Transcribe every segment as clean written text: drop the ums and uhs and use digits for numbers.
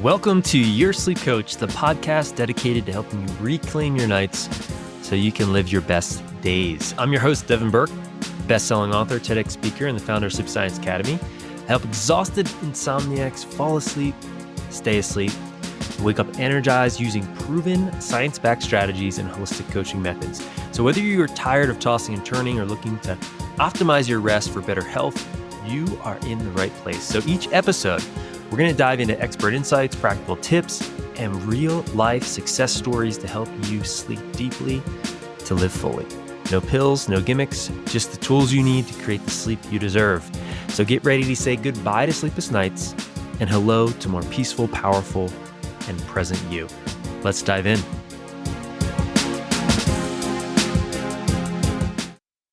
Welcome to Your Sleep Coach, the podcast dedicated to helping you reclaim your nights so you can live your best days. I'm your host, Devin Burke, best-selling author, TEDx speaker, and the founder of Sleep Science Academy. I help exhausted insomniacs fall asleep, stay asleep, and wake up energized using proven science-backed strategies and holistic coaching methods. So whether you're tired of tossing and turning or looking to optimize your rest for better health, you are in the right place. So each episode, we're going to dive into expert insights, practical tips, and real-life success stories to help you sleep deeply to live fully. No pills, no gimmicks, just the tools you need to create the sleep you deserve. So get ready to say goodbye to sleepless nights and hello to more peaceful, powerful, and present you. Let's dive in.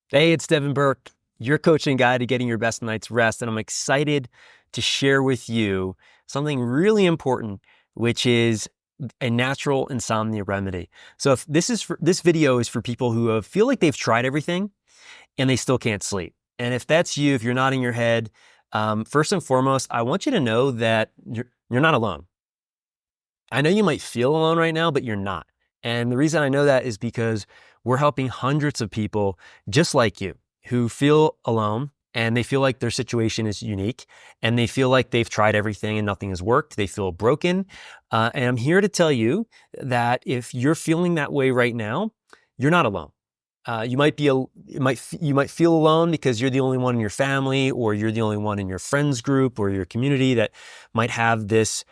Hey, it's Devin Burke, your coaching guide to getting your best night's rest, and I'm excited to share with you something really important, which is a natural insomnia remedy. So if this video is for people who feel like they've tried everything and they still can't sleep. And if that's you, if you're nodding your head, first and foremost, I want you to know that you're not alone. I know you might feel alone right now, but you're not. And the reason I know that is because we're helping hundreds of people just like you who feel alone, and they feel like their situation is unique, and they feel like they've tried everything and nothing has worked. They feel broken. And I'm here to tell you that if you're feeling that way right now, you're not alone. You might feel alone because you're the only one in your family, or you're the only one in your friends group or your community that might have this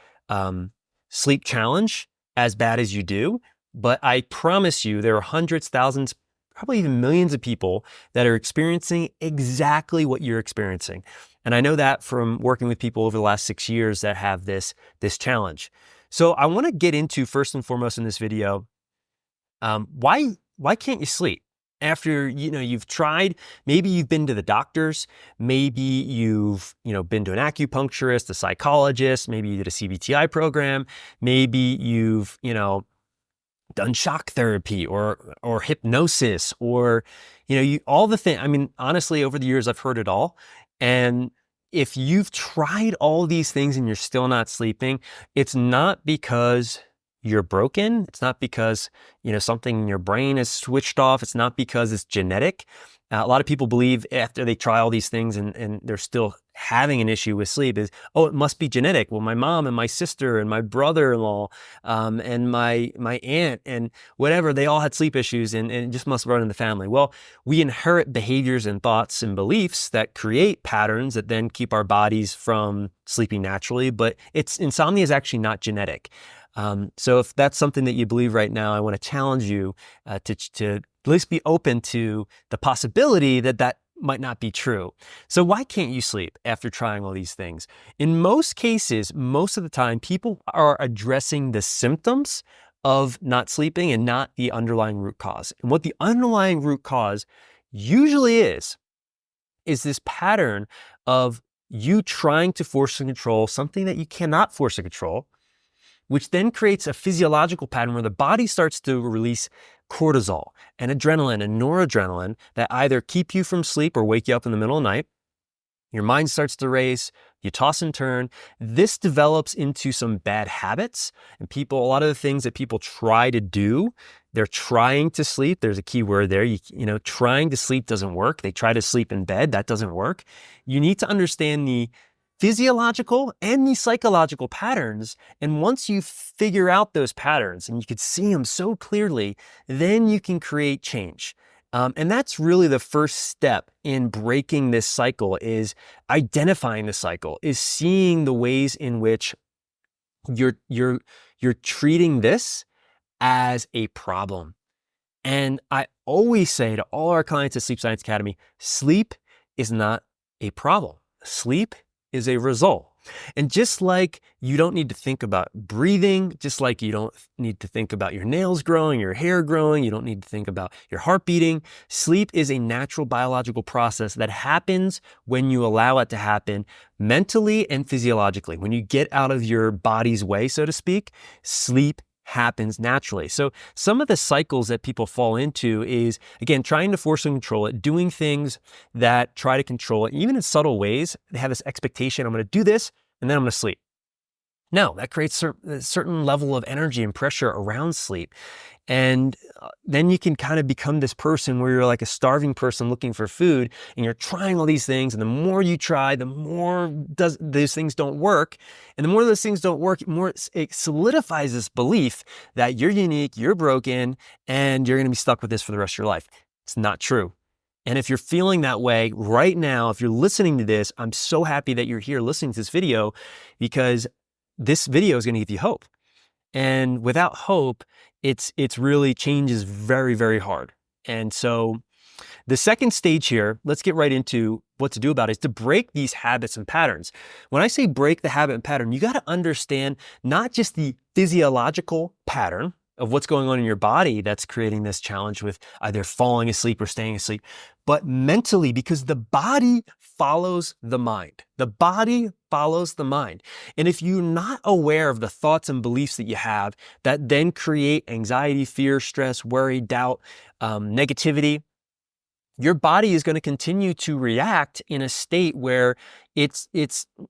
sleep challenge as bad as you do. But I promise you, there are hundreds, thousands, probably even millions of people that are experiencing exactly what you're experiencing. And I know that from working with people over the last 6 years that have this challenge. So I want to get into, first and foremost in this video, why can't you sleep? After, you've tried, maybe you've been to the doctors, maybe you've, been to an acupuncturist, a psychologist, maybe you did a CBT-I program, maybe you've, done shock therapy or hypnosis, or, all the things. I mean, honestly, over the years, I've heard it all. And if you've tried all these things and you're still not sleeping, it's not because you're broken. It's not because, something in your brain is switched off. It's not because it's genetic. A lot of people believe after they try all these things and they're still having an issue with sleep is, it must be genetic. Well, my mom and my sister and my brother-in-law and my aunt and whatever, they all had sleep issues and it just must run in the family. Well, we inherit behaviors and thoughts and beliefs that create patterns that then keep our bodies from sleeping naturally, but insomnia is actually not genetic. So if that's something that you believe right now, I want to challenge you to at least be open to the possibility that might not be true. So why can't you sleep after trying all these things? In most cases, most of the time, people are addressing the symptoms of not sleeping and not the underlying root cause. And what the underlying root cause usually is this pattern of you trying to force and control something that you cannot force and control, which then creates a physiological pattern where the body starts to release cortisol and adrenaline and noradrenaline that either keep you from sleep or wake you up in the middle of the night. Your mind starts to race, you toss and turn. This develops into some bad habits, and a lot of the things that people try to do, they're trying to sleep. There's a key word there. Trying to sleep doesn't work. They try to sleep in bed. That doesn't work. You need to understand the physiological and the psychological patterns. And once you figure out those patterns and you could see them so clearly, then you can create change. And that's really the first step in breaking this cycle, is identifying the cycle, is seeing the ways in which you're treating this as a problem. And I always say to all our clients at Sleep Science Academy, sleep is not a problem. Sleep is a result. And just like you don't need to think about breathing, just like you don't need to think about your nails growing, your hair growing, you don't need to think about your heart beating, sleep is a natural biological process that happens when you allow it to happen mentally and physiologically. When you get out of your body's way, so to speak, sleep happens naturally. So some of the cycles that people fall into is, again, trying to force and control it, doing things that try to control it, even in subtle ways. They have this expectation, I'm going to do this and then I'm going to sleep. No, that creates a certain level of energy and pressure around sleep. And then you can kind of become this person where you're like a starving person looking for food, and you're trying all these things. And the more you try, the more those things don't work. And the more those things don't work, more it solidifies this belief that you're unique, you're broken, and you're going to be stuck with this for the rest of your life. It's not true. And if you're feeling that way right now, if you're listening to this, I'm so happy that you're here listening to this video, because this video is going to give you hope. And without hope, it's really change is very, very hard. And so the second stage here, let's get right into what to do about it, is to break these habits and patterns. When I say break the habit and pattern, you got to understand not just the physiological pattern of what's going on in your body that's creating this challenge with either falling asleep or staying asleep, but mentally, because the body follows the mind. The body follows the mind. And if you're not aware of the thoughts and beliefs that you have that then create anxiety, fear, stress, worry, doubt, negativity, your body is going to continue to react in a state where it's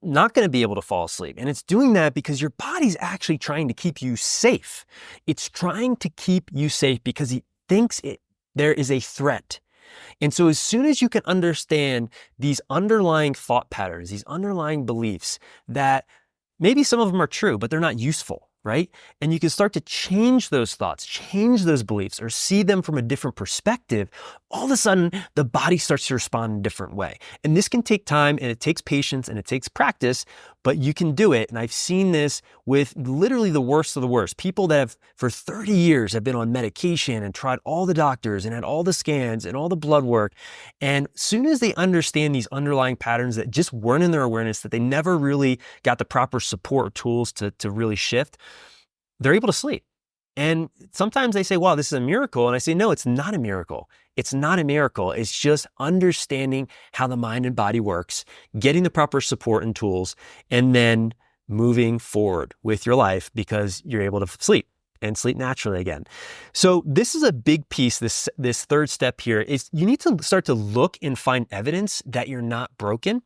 not going to be able to fall asleep. And it's doing that because your body's actually trying to keep you safe. It's trying to keep you safe because it thinks there is a threat. And so as soon as you can understand these underlying thought patterns, these underlying beliefs that maybe some of them are true, but they're not useful, right? And you can start to change those thoughts, change those beliefs, or see them from a different perspective, all of a sudden the body starts to respond in a different way. And this can take time, and it takes patience, and it takes practice, but you can do it. And I've seen this with literally the worst of the worst. People that have for 30 years have been on medication and tried all the doctors and had all the scans and all the blood work. And as soon as they understand these underlying patterns that just weren't in their awareness, that they never really got the proper support or tools to really shift, they're able to sleep. And sometimes they say, wow, this is a miracle. And I say, no, it's not a miracle. It's not a miracle. It's just understanding how the mind and body works, getting the proper support and tools, and then moving forward with your life because you're able to sleep and sleep naturally again. So this is a big piece. This third step here is you need to start to look and find evidence that you're not broken.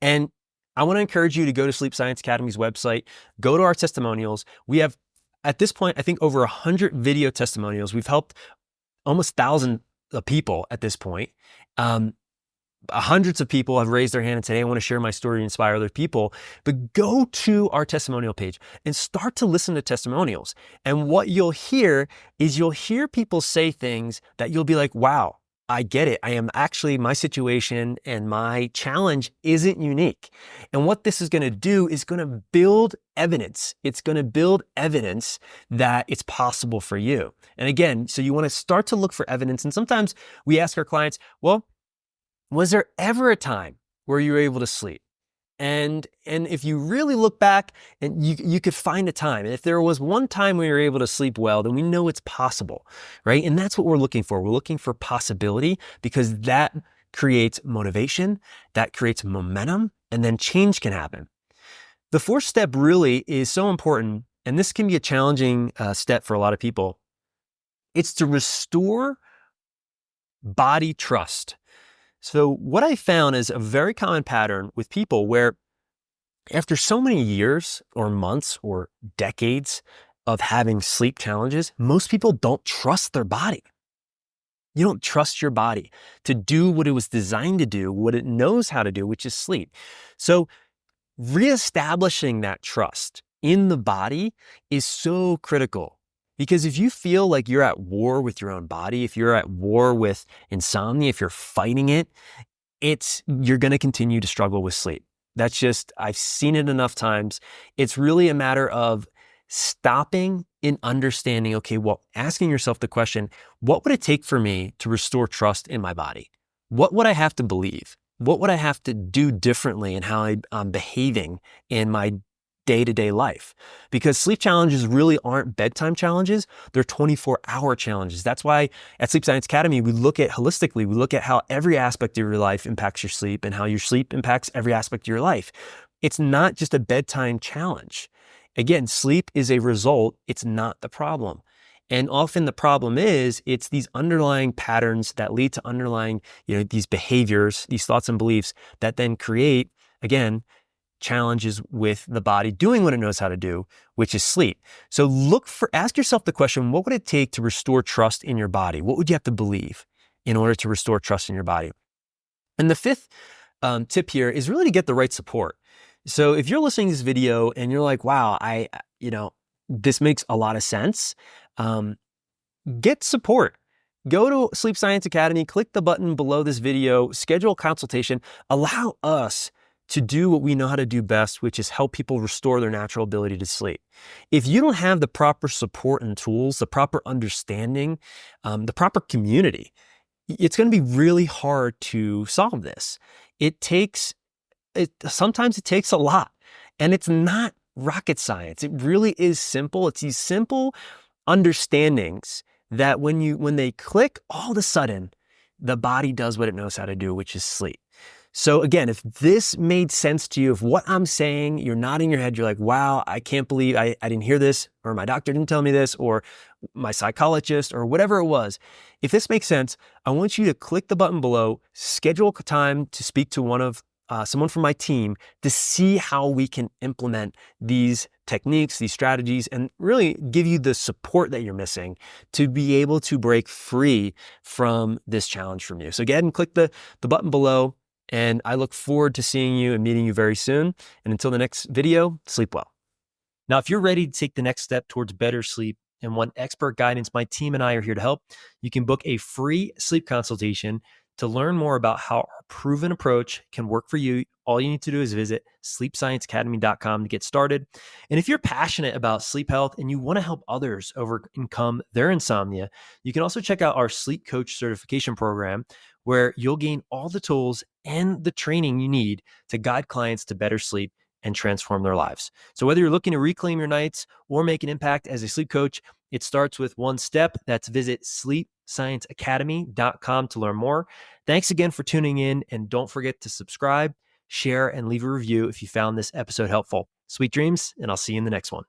And I want to encourage you to go to Sleep Science Academy's website, go to our testimonials. We have, at this point, I think over 100 video testimonials. We've helped almost 1,000 people at this point. Hundreds of people have raised their hand and said, hey, I want to share my story and inspire other people. But go to our testimonial page and start to listen to testimonials. And what you'll hear is you'll hear people say things that you'll be like, wow, I get it. I am actually, my situation and my challenge isn't unique. And what this is going to do is going to build evidence. It's going to build evidence that it's possible for you. And again, so you want to start to look for evidence. And sometimes we ask our clients, well, was there ever a time where you were able to sleep? And if you really look back, and you could find a time, and if there was one time where you're able to sleep well, then we know it's possible, right? And that's what we're looking for. We're looking for possibility because that creates motivation, that creates momentum, and then change can happen. The fourth step really is so important, and this can be a challenging step for a lot of people. It's to restore body trust. So what I found is a very common pattern with people where after so many years or months or decades of having sleep challenges, most people don't trust their body. You don't trust your body to do what it was designed to do, what it knows how to do, which is sleep. So reestablishing that trust in the body is so critical. Because if you feel like you're at war with your own body, if you're at war with insomnia, if you're fighting it, you're going to continue to struggle with sleep. That's just, I've seen it enough times. It's really a matter of stopping and understanding, okay, well, asking yourself the question, what would it take for me to restore trust in my body? What would I have to believe? What would I have to do differently in how I'm behaving in my day-to-day life? Because sleep challenges really aren't bedtime challenges. They're 24-hour challenges. That's why at Sleep Science Academy, we look at holistically, we look at how every aspect of your life impacts your sleep and how your sleep impacts every aspect of your life. It's not just a bedtime challenge. Again, sleep is a result. It's not the problem. And often the problem is it's these underlying patterns that lead to underlying, these behaviors, these thoughts and beliefs that then create, again, challenges with the body doing what it knows how to do, which is sleep. So ask yourself the question, what would it take to restore trust in your body? What would you have to believe in order to restore trust in your body? And the fifth tip here is really to get the right support. So if you're listening to this video and you're like, wow, this makes a lot of sense, get support. Go to Sleep Science Academy, click the button below this video, schedule a consultation, allow us to do what we know how to do best, which is help people restore their natural ability to sleep. If you don't have the proper support and tools, the proper understanding, the proper community, it's going to be really hard to solve this. Sometimes it takes a lot, and it's not rocket science. It really is simple. It's these simple understandings that when they click, all of a sudden, the body does what it knows how to do, which is sleep. So again, if this made sense to you, if what I'm saying, you're nodding your head, you're like, wow, I can't believe I didn't hear this, or my doctor didn't tell me this, or my psychologist, or whatever it was. If this makes sense, I want you to click the button below, schedule a time to speak to someone from my team to see how we can implement these techniques, these strategies, and really give you the support that you're missing to be able to break free from this challenge from you. So go ahead and click the button below, and I look forward to seeing you and meeting you very soon. And until the next video, sleep well. Now, if you're ready to take the next step towards better sleep and want expert guidance, my team and I are here to help. You can book a free sleep consultation to learn more about how our proven approach can work for you. All you need to do is visit sleepscienceacademy.com to get started. And if you're passionate about sleep health and you want to help others overcome their insomnia, you can also check out our sleep coach certification program, where you'll gain all the tools and the training you need to guide clients to better sleep and transform their lives. So whether you're looking to reclaim your nights or make an impact as a sleep coach, it starts with one step. That's visit sleepscienceacademy.com to learn more. Thanks again for tuning in, and don't forget to subscribe, share, and leave a review if you found this episode helpful. Sweet dreams, and I'll see you in the next one.